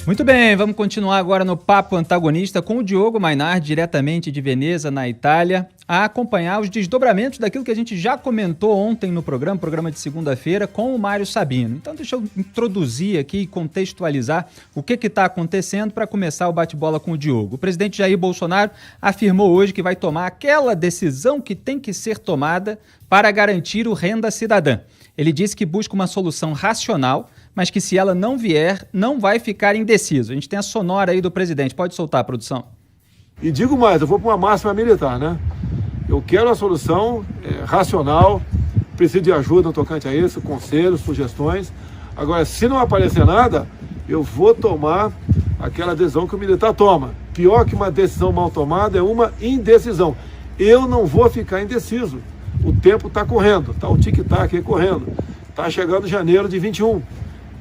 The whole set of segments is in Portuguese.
Muito bem, vamos continuar agora no Papo Antagonista com o Diogo Mainardi, diretamente de Veneza, na Itália, a acompanhar os desdobramentos daquilo que a gente já comentou ontem no programa de segunda-feira, com o Mário Sabino. Então deixa eu introduzir aqui e contextualizar o que está acontecendo para começar o bate-bola com o Diogo. O presidente Jair Bolsonaro afirmou hoje que vai tomar aquela decisão que tem que ser tomada para garantir o Renda Cidadã. Ele disse que busca uma solução racional, mas que se ela não vier, não vai ficar indeciso. A gente tem a sonora aí do presidente. Pode soltar, produção. E digo mais, eu vou para uma máxima militar, né? Eu quero a solução racional, preciso de ajuda no tocante a isso, conselhos, sugestões. Agora, se não aparecer nada, eu vou tomar aquela decisão que o militar toma. Pior que uma decisão mal tomada é uma indecisão. Eu não vou ficar indeciso. O tempo está correndo, está o tic-tac aí correndo. Está chegando janeiro de 21.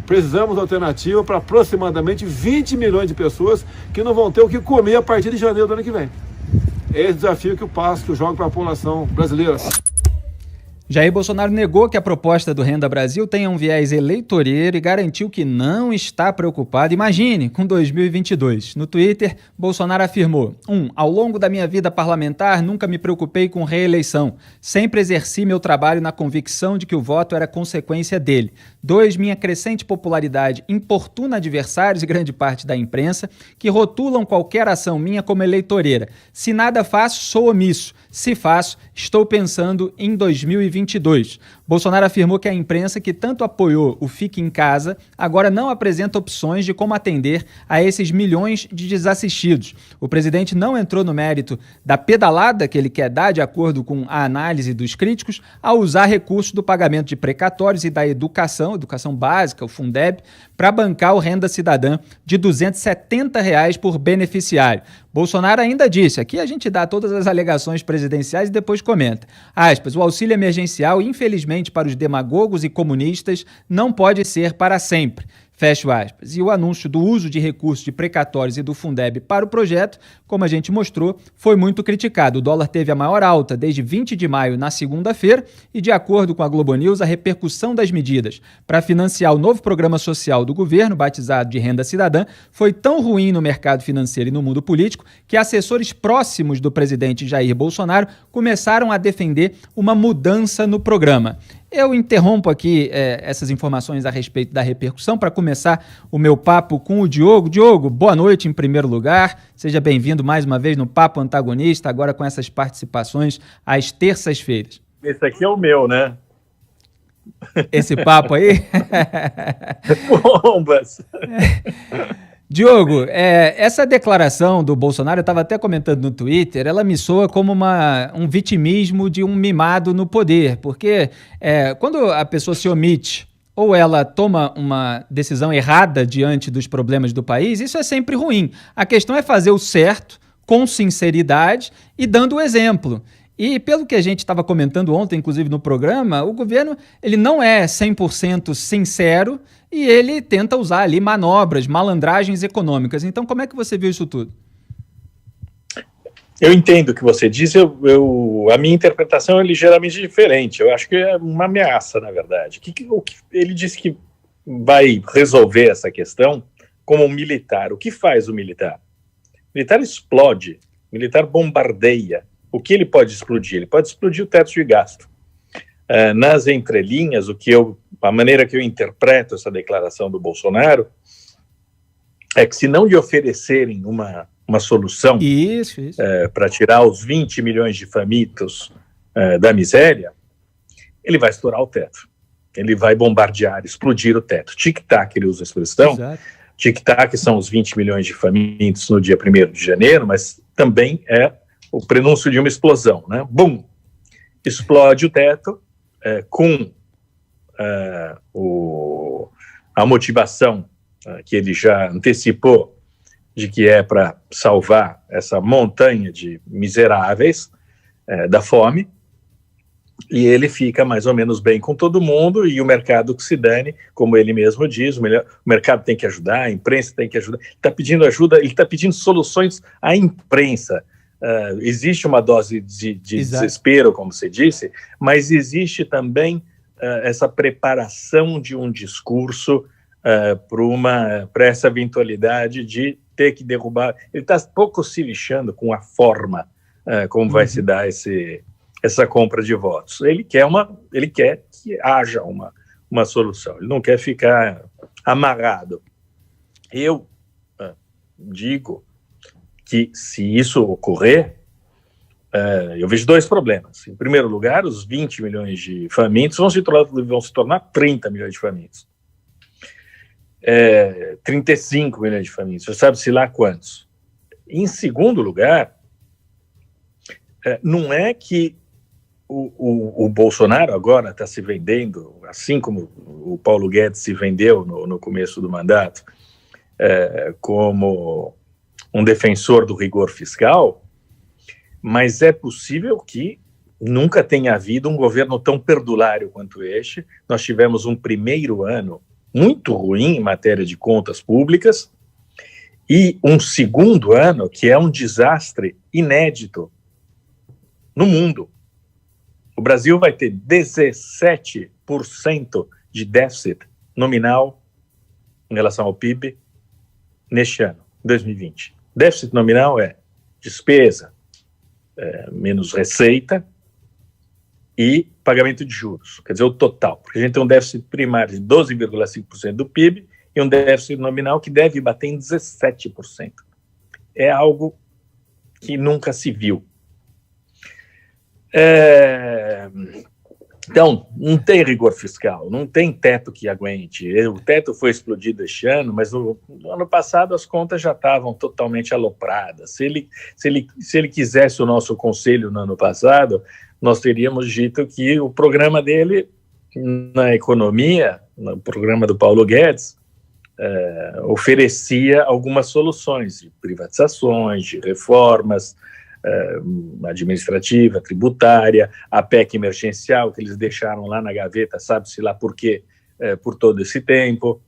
Precisamos de alternativa para aproximadamente 20 milhões de pessoas que não vão ter o que comer a partir de janeiro do ano que vem. É esse desafio que eu jogo para a população brasileira. Jair Bolsonaro negou que a proposta do Renda Brasil tenha um viés eleitoreiro e garantiu que não está preocupado, imagine, com 2022. No Twitter, Bolsonaro afirmou: 1. Ao longo da minha vida parlamentar, nunca me preocupei com reeleição. Sempre exerci meu trabalho na convicção de que o voto era consequência dele. 2. Minha crescente popularidade importuna adversários e grande parte da imprensa que rotulam qualquer ação minha como eleitoreira. Se nada faço, sou omisso. Se faço, estou pensando em 2022. Bolsonaro afirmou que a imprensa que tanto apoiou o Fique em Casa agora não apresenta opções de como atender a esses milhões de desassistidos. O presidente não entrou no mérito da pedalada que ele quer dar, de acordo com a análise dos críticos, ao usar recursos do pagamento de precatórios e da educação básica, o Fundeb, para bancar o Renda Cidadã de R$ 270 por beneficiário. Bolsonaro ainda disse, aqui a gente dá todas as alegações presidenciais e depois comenta, aspas, o auxílio emergencial, infelizmente para os demagogos e comunistas, não pode ser para sempre. Fecho aspas. E o anúncio do uso de recursos de precatórios e do Fundeb para o projeto, como a gente mostrou, foi muito criticado. O dólar teve a maior alta desde 20 de maio na segunda-feira e, de acordo com a Globo News, a repercussão das medidas para financiar o novo programa social do governo, batizado de Renda Cidadã, foi tão ruim no mercado financeiro e no mundo político que assessores próximos do presidente Jair Bolsonaro começaram a defender uma mudança no programa. Eu interrompo aqui essas informações a respeito da repercussão para começar o meu papo com o Diogo. Diogo, boa noite em primeiro lugar. Seja bem-vindo mais uma vez no Papo Antagonista, agora com essas participações às terças-feiras. Esse aqui é o meu, né? Esse papo aí? Bombas! Diogo, essa declaração do Bolsonaro, eu estava até comentando no Twitter, ela me soa como um vitimismo de um mimado no poder, porque quando a pessoa se omite ou ela toma uma decisão errada diante dos problemas do país, isso é sempre ruim. A questão é fazer o certo, com sinceridade e dando o exemplo. E pelo que a gente estava comentando ontem, inclusive no programa, o governo ele não é 100% sincero e ele tenta usar ali manobras, malandragens econômicas. Então, como é que você viu isso tudo? Eu entendo o que você diz, a minha interpretação é ligeiramente diferente. Eu acho que é uma ameaça, na verdade. Ele disse que vai resolver essa questão como um militar. O que faz o militar? O militar explode, o militar bombardeia. O que ele pode explodir? Ele pode explodir o teto de gasto. Nas entrelinhas, a maneira que eu interpreto essa declaração do Bolsonaro é que se não lhe oferecerem uma solução para tirar os 20 milhões de famintos da miséria, ele vai estourar o teto. Ele vai bombardear, explodir o teto. Tic-tac, ele usa a expressão. Exato. Tic-tac são os 20 milhões de famintos no dia 1º de janeiro, mas também é o prenúncio de uma explosão, né? Bum! Explode o teto com a motivação que ele já antecipou de que é para salvar essa montanha de miseráveis da fome, e ele fica mais ou menos bem com todo mundo, e o mercado que se dane, como ele mesmo diz, o mercado tem que ajudar, a imprensa tem que ajudar, ele está pedindo ajuda, ele está pedindo soluções à imprensa. Existe uma dose de desespero, como você disse, mas existe também essa preparação de um discurso para essa eventualidade de ter que derrubar. Ele está pouco se lixando com a forma como vai se dar essa compra de votos. Ele quer que haja uma solução. Ele não quer ficar amarrado. Eu digo que, se isso ocorrer, eu vejo dois problemas. Em primeiro lugar, os 20 milhões de famintos vão se tornar 30 milhões de famintos. 35 milhões de famintos, você sabe-se lá quantos. Em segundo lugar, não é que o Bolsonaro agora está se vendendo, assim como o Paulo Guedes se vendeu no começo do mandato, como um defensor do rigor fiscal, mas é possível que nunca tenha havido um governo tão perdulário quanto este. Nós tivemos um primeiro ano muito ruim em matéria de contas públicas e um segundo ano que é um desastre inédito no mundo. O Brasil vai ter 17% de déficit nominal em relação ao PIB neste ano, 2020. Déficit nominal é despesa menos receita e pagamento de juros, quer dizer, o total, porque a gente tem um déficit primário de 12,5% do PIB e um déficit nominal que deve bater em 17%. É algo que nunca se viu. Então, não tem rigor fiscal, não tem teto que aguente. O teto foi explodido este ano, mas no ano passado as contas já estavam totalmente alopradas. Se ele quisesse o nosso conselho no ano passado, nós teríamos dito que o programa dele na economia, no programa do Paulo Guedes, oferecia algumas soluções de privatizações, de reformas, administrativa, tributária, a PEC emergencial que eles deixaram lá na gaveta, sabe-se lá por quê, por todo esse tempo.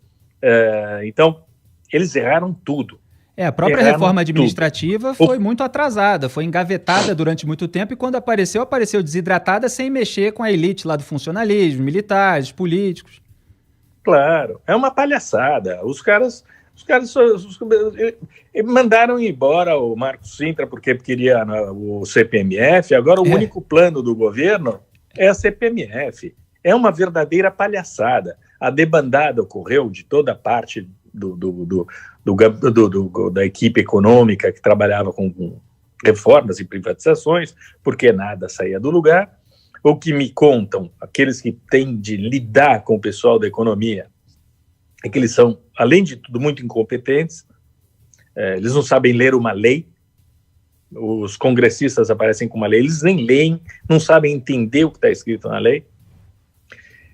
Então, eles erraram tudo. A própria reforma administrativa foi muito atrasada, foi engavetada durante muito tempo e quando apareceu desidratada sem mexer com a elite lá do funcionalismo, militares, políticos. Claro, é uma palhaçada. Os caras mandaram embora o Marcos Sintra porque queria o CPMF, agora o único plano do governo é a CPMF. É uma verdadeira palhaçada. A debandada ocorreu de toda parte da equipe econômica que trabalhava com reformas e privatizações, porque nada saía do lugar. O que me contam, aqueles que têm de lidar com o pessoal da economia, é que eles são, além de tudo, muito incompetentes, eles não sabem ler uma lei, os congressistas aparecem com uma lei, eles nem leem, não sabem entender o que está escrito na lei,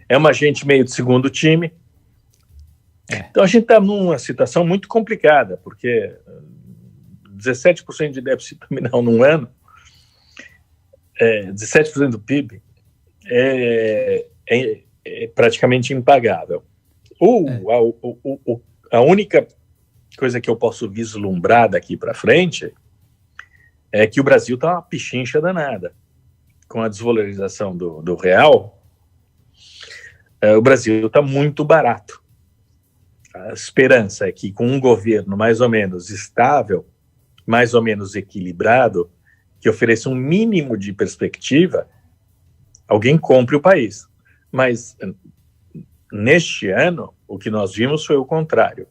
é uma gente meio de segundo time. Então a gente está numa situação muito complicada, porque 17% de déficit nominal num ano, 17% do PIB, é praticamente impagável. A única coisa que eu posso vislumbrar daqui para frente é que o Brasil está uma pichincha danada. Com a desvalorização do real, o Brasil está muito barato. A esperança é que com um governo mais ou menos estável, mais ou menos equilibrado, que ofereça um mínimo de perspectiva, alguém compre o país. Mas neste ano, o que nós vimos foi o contrário.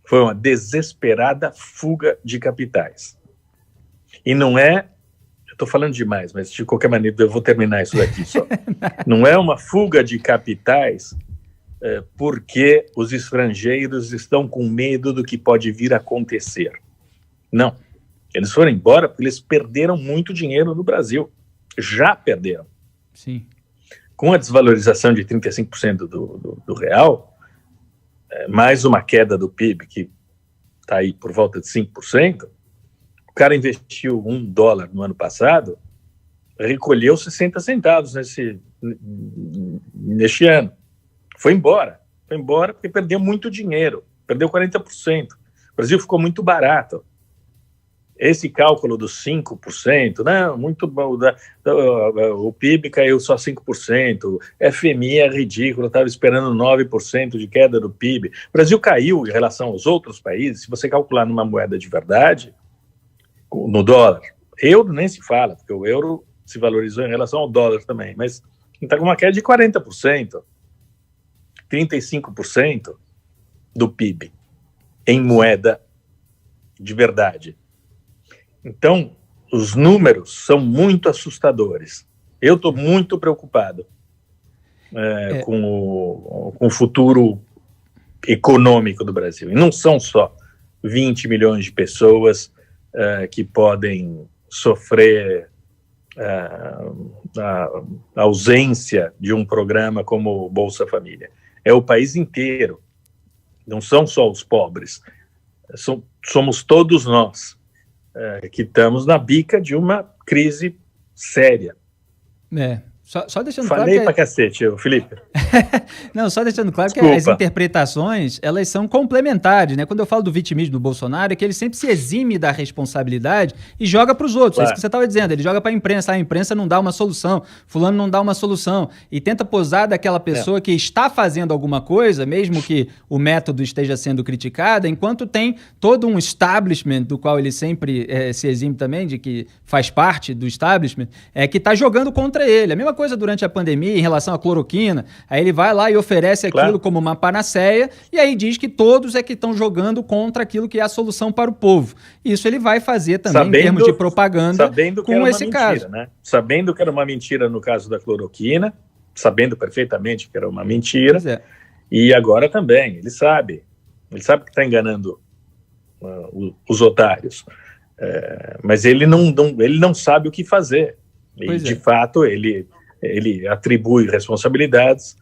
Foi uma desesperada fuga de capitais. E não é... Eu estou falando demais, mas de qualquer maneira eu vou terminar isso daqui só. Não é uma fuga de capitais porque os estrangeiros estão com medo do que pode vir a acontecer. Não. Eles foram embora porque eles perderam muito dinheiro no Brasil. Já perderam. Sim. Com a desvalorização de 35% do real, mais uma queda do PIB, que está aí por volta de 5%, o cara investiu $1 no ano passado, recolheu 60 centavos neste ano. Foi embora porque perdeu muito dinheiro, perdeu 40%. O Brasil ficou muito barato. esse cálculo dos 5%, né, muito bom, o PIB caiu só 5%, FMI é ridículo, estava esperando 9% de queda do PIB. O Brasil caiu em relação aos outros países, se você calcular numa moeda de verdade, no dólar, euro nem se fala, porque o euro se valorizou em relação ao dólar também, mas está com uma queda de 40%, 35% do PIB em moeda de verdade. Então, os números são muito assustadores. Eu estou muito preocupado com o futuro econômico do Brasil. E não são só 20 milhões de pessoas que podem sofrer a ausência de um programa como o Bolsa Família. É o país inteiro. Não são só os pobres. Somos todos nós. Que estamos na bica de uma crise séria. Só deixando claro. Falei pra cacete, Felipe. Não, só deixando claro Desculpa. Que as interpretações, elas são complementares, né? Quando eu falo do vitimismo do Bolsonaro, é que ele sempre se exime da responsabilidade e joga para os outros. Claro. É isso que você estava dizendo. Ele joga para a imprensa não dá uma solução, fulano não dá uma solução, e tenta posar daquela pessoa que está fazendo alguma coisa, mesmo que o método esteja sendo criticado, enquanto tem todo um establishment, do qual ele sempre se exime também, de que faz parte do establishment, que está jogando contra ele. A mesma coisa durante a pandemia em relação à cloroquina, aí ele vai lá e oferece aquilo como uma panaceia e aí diz que todos que estão jogando contra aquilo que é a solução para o povo. Isso ele vai fazer também em termos de propaganda com esse caso. Né? Sabendo que era uma mentira no caso da cloroquina, sabendo perfeitamente que era uma mentira, e agora também, ele sabe que está enganando os otários, mas ele não sabe o que fazer. E, de fato, ele atribui responsabilidades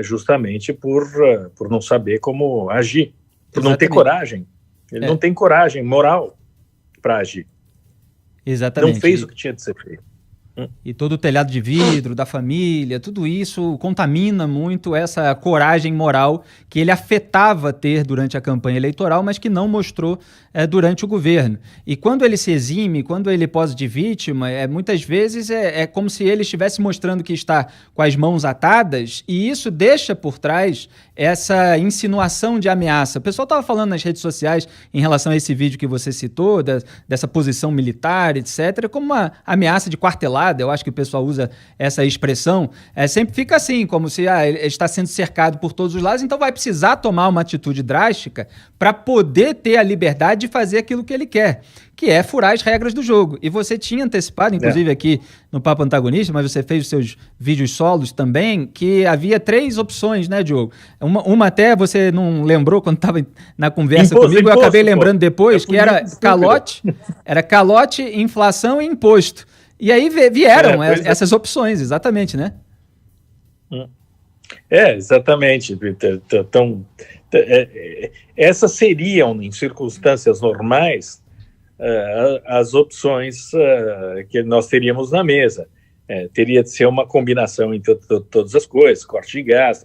justamente por não saber como agir, por não ter coragem. Ele não tem coragem moral para agir. Exatamente. Não fez o que tinha de ser feito. E todo o telhado de vidro da família, tudo isso contamina muito essa coragem moral que ele afetava ter durante a campanha eleitoral, mas que não mostrou durante o governo. E quando ele se exime, quando ele posa de vítima, muitas vezes é como se ele estivesse mostrando que está com as mãos atadas, e isso deixa por trás essa insinuação de ameaça. O pessoal estava falando nas redes sociais em relação a esse vídeo que você citou, dessa posição militar, etc., como uma ameaça de quartelada. Eu acho que o pessoal usa essa expressão. Sempre fica assim, como se ele está sendo cercado por todos os lados, então vai precisar tomar uma atitude drástica para poder ter a liberdade de fazer aquilo que ele quer, que é furar as regras do jogo. E você tinha antecipado, inclusive aqui no Papo Antagonista, mas você fez os seus vídeos solos também, que havia 3 opções, né, Diogo? Uma até você não lembrou quando estava na conversa comigo, eu acabei lembrando depois, que era calote, inflação e imposto. E aí vieram essas opções, exatamente, né? Exatamente. Então, essas seriam, em circunstâncias normais, as opções que nós teríamos na mesa. Teria de ser uma combinação entre todas as coisas, corte de gasto,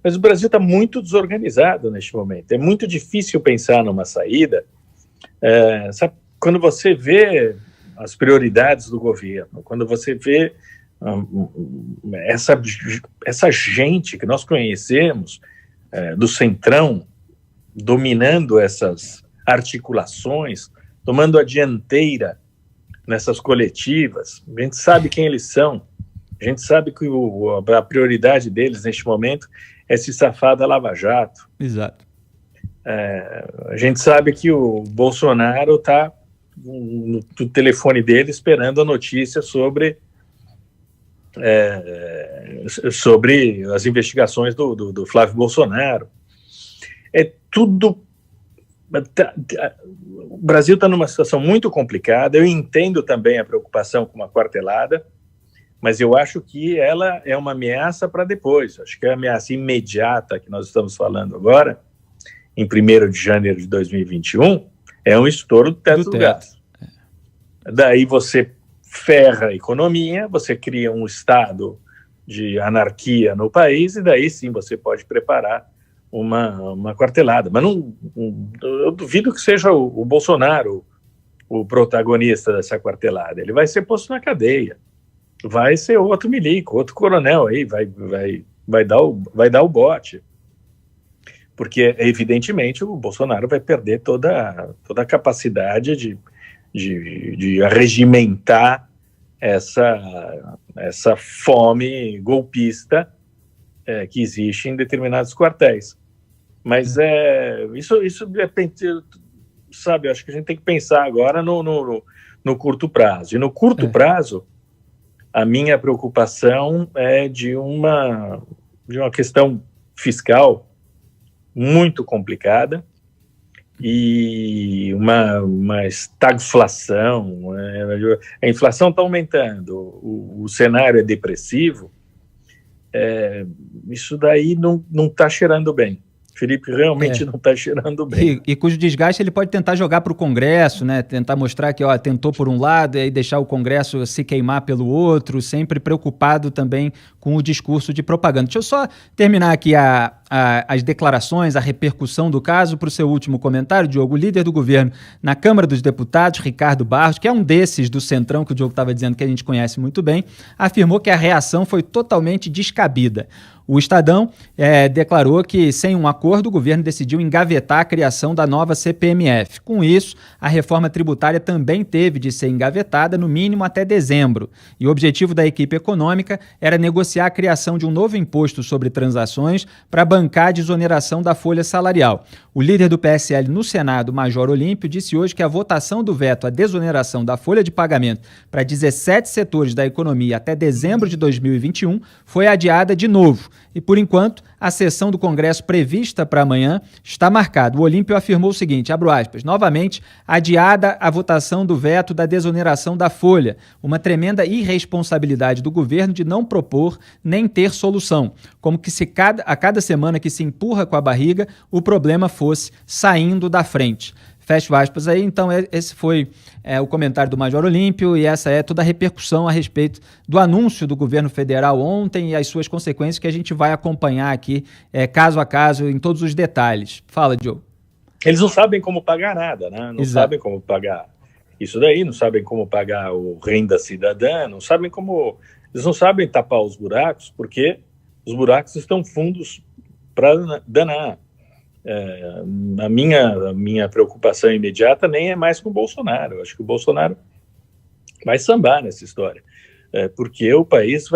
mas o Brasil está muito desorganizado neste momento. É muito difícil pensar numa saída. Sabe, quando você vê as prioridades do governo, quando você vê essa gente que nós conhecemos do Centrão dominando essas articulações, tomando a dianteira nessas coletivas, a gente sabe quem eles são, a gente sabe que a prioridade deles neste momento é se safar da Lava Jato. Exato. A gente sabe que o Bolsonaro está no telefone dele esperando a notícia sobre as investigações do Flávio Bolsonaro. Tudo. O Brasil está numa situação muito complicada. Eu entendo também a preocupação com uma quartelada, mas eu acho que ela é uma ameaça para depois. Acho que a ameaça imediata que nós estamos falando agora, em 1º de janeiro de 2021, é um estouro do teto do gasto. Daí você ferra a economia, você cria um estado de anarquia no país, e daí sim você pode preparar uma quartelada. Mas eu duvido que seja o Bolsonaro o protagonista dessa quartelada? Ele vai ser posto na cadeia, vai ser outro milico, outro coronel aí, vai dar o bote, porque evidentemente o Bolsonaro vai perder toda a capacidade de arregimentar essa fome golpista que existe em determinados quartéis. Mas isso sabe, acho que a gente tem que pensar agora no curto prazo. E no curto prazo, a minha preocupação é de uma questão fiscal muito complicada e uma estagflação. A inflação está aumentando, o cenário é depressivo, isso daí não está cheirando bem. Felipe realmente não está cheirando bem. E cujo desgaste ele pode tentar jogar para o Congresso, né? Tentar mostrar que tentou por um lado e aí deixar o Congresso se queimar pelo outro, sempre preocupado também com o discurso de propaganda. Deixa eu só terminar aqui as declarações, a repercussão do caso para o seu último comentário, Diogo. O líder do governo na Câmara dos Deputados, Ricardo Barros, que é um desses do Centrão que o Diogo estava dizendo que a gente conhece muito bem, afirmou que a reação foi totalmente descabida. O Estadão declarou que, sem um acordo, o governo decidiu engavetar a criação da nova CPMF. Com isso, a reforma tributária também teve de ser engavetada, no mínimo até dezembro. E o objetivo da equipe econômica era negociar a criação de um novo imposto sobre transações para bancar a desoneração da folha salarial. O líder do PSL no Senado, Major Olímpio, disse hoje que a votação do veto à desoneração da folha de pagamento para 17 setores da economia até dezembro de 2021 foi adiada de novo. E, por enquanto, a sessão do Congresso prevista para amanhã está marcada. O Olímpio afirmou o seguinte, abro aspas, novamente, adiada a votação do veto da desoneração da folha, uma tremenda irresponsabilidade do governo de não propor nem ter solução, como que se a cada semana que se empurra com a barriga, o problema fosse saindo da frente. Fecho aspas aí, então esse foi o comentário do Major Olímpio e essa é toda a repercussão a respeito do anúncio do governo federal ontem e as suas consequências que a gente vai acompanhar aqui caso a caso em todos os detalhes. Fala, Diogo. Eles não sabem como pagar nada, né? Não sabem como pagar isso daí, não sabem como pagar o renda cidadã, eles não sabem tapar os buracos, porque os buracos estão fundos para danar. A minha preocupação imediata nem é mais com o Bolsonaro. Eu acho que o Bolsonaro vai sambar nessa história, porque o país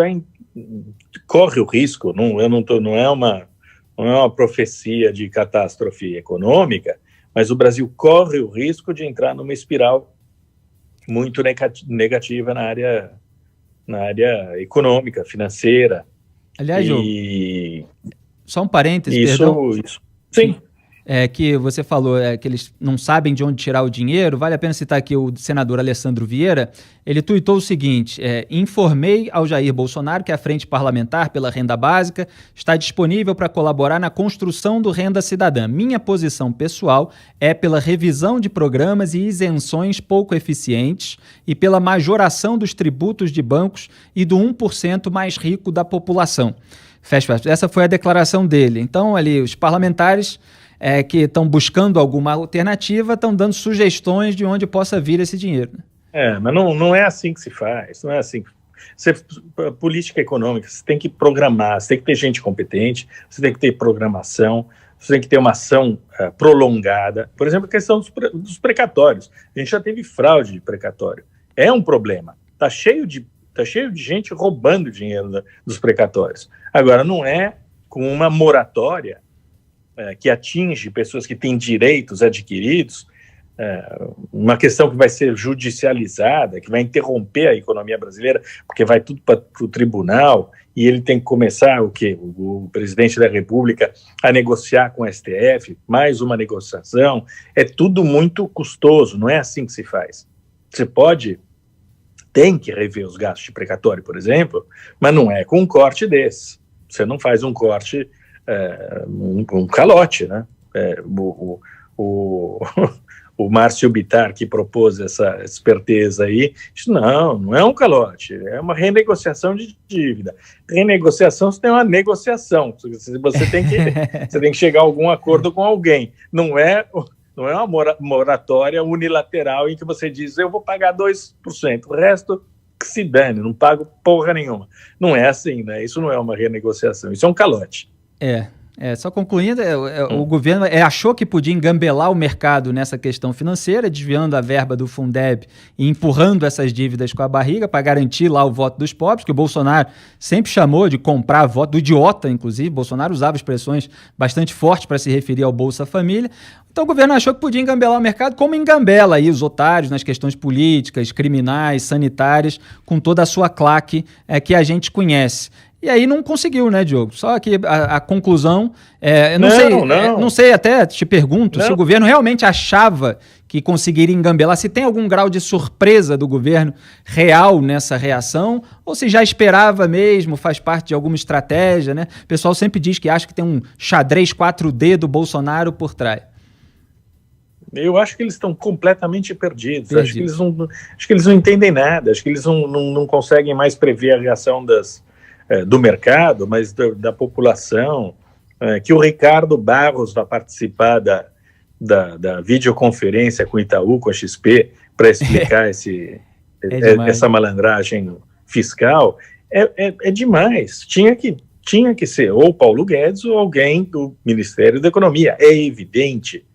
corre o risco. Não é uma profecia de catástrofe econômica, mas o Brasil corre o risco de entrar numa espiral muito negativa na área econômica, financeira. Aliás, só um parênteses, perdão. Sim. Que você falou que eles não sabem de onde tirar o dinheiro. Vale a pena citar aqui o senador Alessandro Vieira. Ele tuitou o seguinte, informei ao Jair Bolsonaro que a Frente Parlamentar pela Renda Básica está disponível para colaborar na construção do Renda Cidadã. Minha posição pessoal é pela revisão de programas e isenções pouco eficientes e pela majoração dos tributos de bancos e do 1% mais rico da população. Essa foi a declaração dele. Então, ali, os parlamentares que estão buscando alguma alternativa estão dando sugestões de onde possa vir esse dinheiro. Mas não é assim que se faz, não é assim. Política econômica, você tem que programar, você tem que ter gente competente, você tem que ter programação, você tem que ter uma ação prolongada. Por exemplo, a questão dos precatórios. A gente já teve fraude de precatório. É um problema. Está cheio de gente roubando dinheiro dos precatórios. Agora, não é com uma moratória que atinge pessoas que têm direitos adquiridos, uma questão que vai ser judicializada, que vai interromper a economia brasileira, porque vai tudo para o tribunal, e ele tem que começar o presidente da República a negociar com o STF, mais uma negociação. É tudo muito custoso, não é assim que se faz. Você tem que rever os gastos de precatório, por exemplo, mas não é com um corte desse. Você não faz um corte, um calote, né? O Márcio Bittar, que propôs essa esperteza aí, disse, não é um calote, é uma renegociação de dívida. Renegociação, você tem uma negociação, você tem que chegar a algum acordo com alguém. Não Não é uma moratória unilateral em que você diz, eu vou pagar 2%, o resto que se dane, não pago porra nenhuma. Não é assim, né? Isso não é uma renegociação, isso é um calote. Só concluindo, o governo achou que podia engambelar o mercado nessa questão financeira, desviando a verba do Fundeb e empurrando essas dívidas com a barriga para garantir lá o voto dos pobres, que o Bolsonaro sempre chamou de comprar voto, do idiota, inclusive. Bolsonaro usava expressões bastante fortes para se referir ao Bolsa Família. Então o governo achou que podia engambelar o mercado, como engambela aí os otários nas questões políticas, criminais, sanitárias, com toda a sua claque que a gente conhece. E aí não conseguiu, né, Diogo? Só que a conclusão, não sei, até te pergunto, se o governo realmente achava que conseguiria engambelar, se tem algum grau de surpresa do governo real nessa reação, ou se já esperava mesmo, faz parte de alguma estratégia, né? O pessoal sempre diz que acha que tem um xadrez 4D do Bolsonaro por trás. Eu acho que eles estão completamente perdidos. Acho que eles não entendem nada, acho que eles não conseguem mais prever a reação do mercado, mas da população, que o Ricardo Barros vai participar da videoconferência com o Itaú, com a XP, para explicar essa malandragem fiscal, é demais. Tinha que ser ou Paulo Guedes ou alguém do Ministério da Economia. É evidente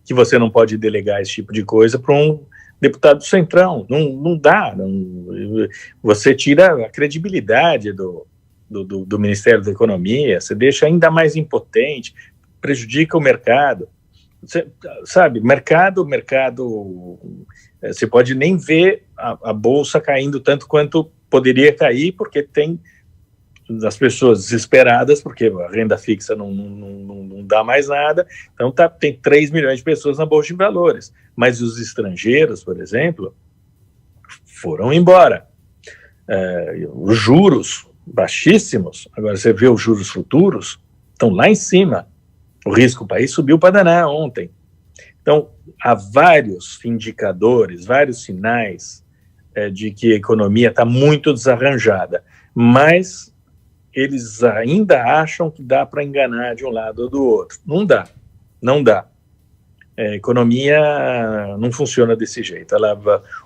que você não pode delegar esse tipo de coisa para um deputado do Centrão. Não dá. Você tira a credibilidade do Ministério da Economia, você deixa ainda mais impotente, prejudica o mercado. Você, sabe, mercado, você pode nem ver a bolsa caindo tanto quanto poderia cair, porque tem as pessoas desesperadas, porque a renda fixa não dá mais nada, então tem 3 milhões de pessoas na bolsa de valores, mas os estrangeiros, por exemplo, foram embora. Os juros baixíssimos, agora você vê os juros futuros, estão lá em cima. O risco país subiu para danar ontem. Então, há vários indicadores, vários sinais de que a economia está muito desarranjada, mas eles ainda acham que dá para enganar de um lado ou do outro. Não dá. A economia não funciona desse jeito.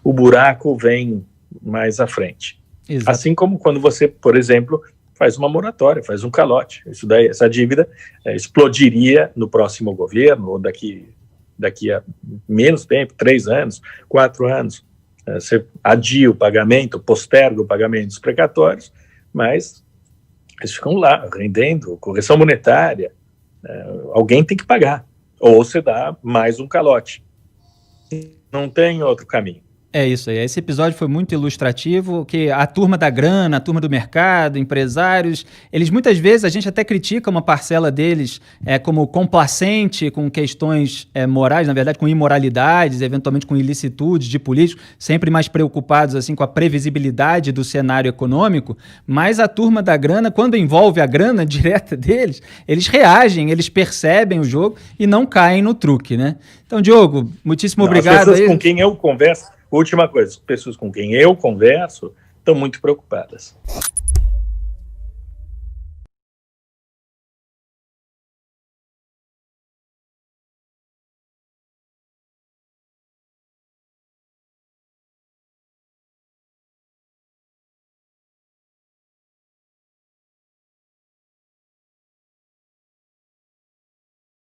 O buraco vem mais à frente. Exato. Assim como quando você, por exemplo, faz uma moratória, faz um calote. Essa dívida explodiria no próximo governo, ou daqui a menos tempo, 3 anos, 4 anos. Você adia o pagamento, posterga o pagamento dos precatórios, mas eles ficam lá, rendendo, correção monetária. Alguém tem que pagar, ou você dá mais um calote. Não tem outro caminho. É isso aí. Esse episódio foi muito ilustrativo, que a turma da grana, a turma do mercado, empresários, eles muitas vezes, a gente até critica uma parcela deles como complacente com questões morais, na verdade com imoralidades, eventualmente com ilicitudes de políticos, sempre mais preocupados assim com a previsibilidade do cenário econômico, mas a turma da grana, quando envolve a grana direta deles, eles reagem, eles percebem o jogo e não caem no truque, né? Então, Diogo, muitíssimo obrigado. As pessoas com quem eu converso, última coisa, as pessoas com quem eu converso estão muito preocupadas.